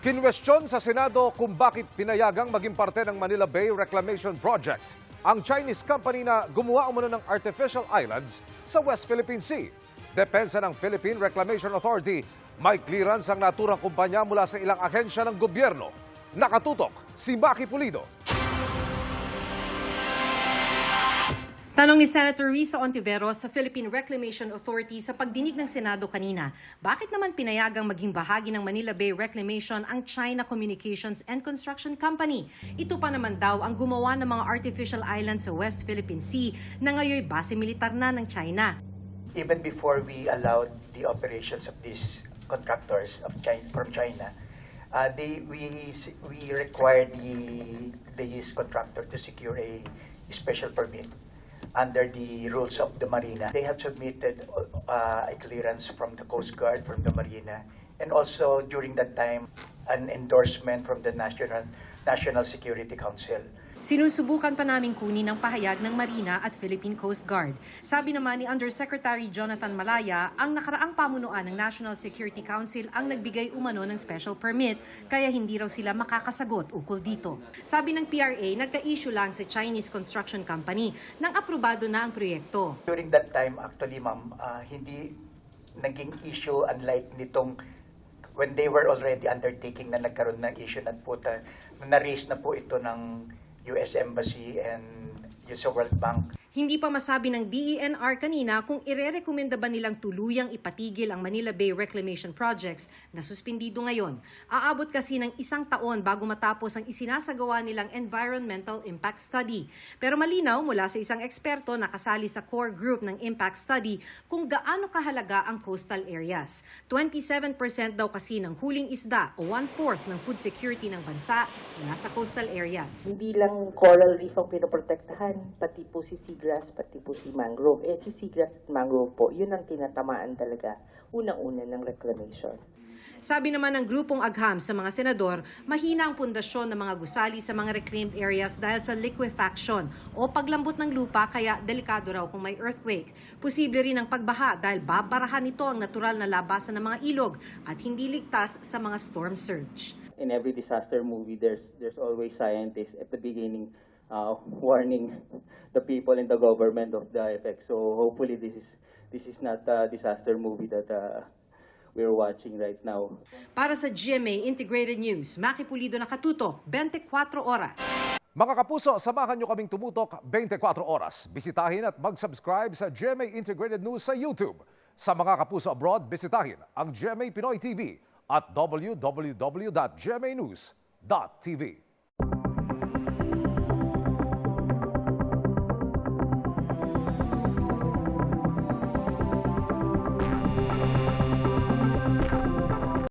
Kinwestiyon sa Senado kung bakit pinayagang maging parte ng Manila Bay Reclamation Project ang Chinese company na gumawa umano ng artificial islands sa West Philippine Sea. Depensa ng Philippine Reclamation Authority, may clearance ang naturang kumpanya mula sa ilang ahensya ng gobyerno. Nakatutok si Maki Pulido. Tanong ni Senator Risa Ontiveros sa Philippine Reclamation Authority sa pagdinig ng Senado kanina, bakit naman pinayagang maging bahagi ng Manila Bay Reclamation ang China Communications and Construction Company? Ito pa naman daw ang gumawa ng mga artificial islands sa West Philippine Sea na ngayon base militar na ng China. Even before we allowed the operations of these contractors from China, we required this contractor to secure a special permit under the rules of the Marina. They have submitted a clearance from the Coast Guard, from the Marina, and also during that time, an endorsement from the National Security Council. Sinusubukan pa naming kunin ang pahayag ng Marina at Philippine Coast Guard. Sabi naman ni Undersecretary Jonathan Malaya, ang nakaraang pamunuan ng National Security Council ang nagbigay umano ng special permit, kaya hindi raw sila makakasagot ukol dito. Sabi ng PRA, nagka-issue lang sa Chinese Construction Company nang aprobado na ang proyekto. During that time, actually ma'am, hindi naging issue unlike nitong when they were already undertaking na nagkaroon ng issue na po na-raise na po ito ng US Embassy and sa World Bank. Hindi pa masabi ng DENR kanina kung irerekomenda ba nilang tuluyang ipatigil ang Manila Bay Reclamation Projects na suspindido ngayon. Aabot kasi ng 1 taon bago matapos ang isinasagawa nilang Environmental Impact Study. Pero malinaw mula sa isang eksperto na kasali sa core group ng Impact Study kung gaano kahalaga ang coastal areas. 27% daw kasi ng huling isda o 1/4 ng food security ng bansa mula sa coastal areas. Hindi lang coral reef ang pinoprotektahan, pati po si seagrass, pati po si mangrove. Si seagrass at mangrove po, yun ang tinatamaan talaga unang-una ng reclamation. Sabi naman ng grupong agham sa mga senador, mahina ang pundasyon ng mga gusali sa mga reclaimed areas dahil sa liquefaction o paglambot ng lupa, kaya delikado raw kung may earthquake. Posible rin ang pagbaha dahil babarahan nito ang natural na labasan ng mga ilog at hindi ligtas sa mga storm surge. In every disaster movie, there's always scientists at the beginning warning the people and the government of the effects. So hopefully this is not a disaster movie that we're watching right now. Para sa GMA Integrated News, Maki Pulido, nakatutok 24 oras. Mga kapuso, samahan nyo kaming tumutok 24 oras. Bisitahin at mag-subscribe sa GMA Integrated News sa YouTube. Sa mga kapuso abroad, bisitahin ang GMA Pinoy TV at www.gmanews.tv.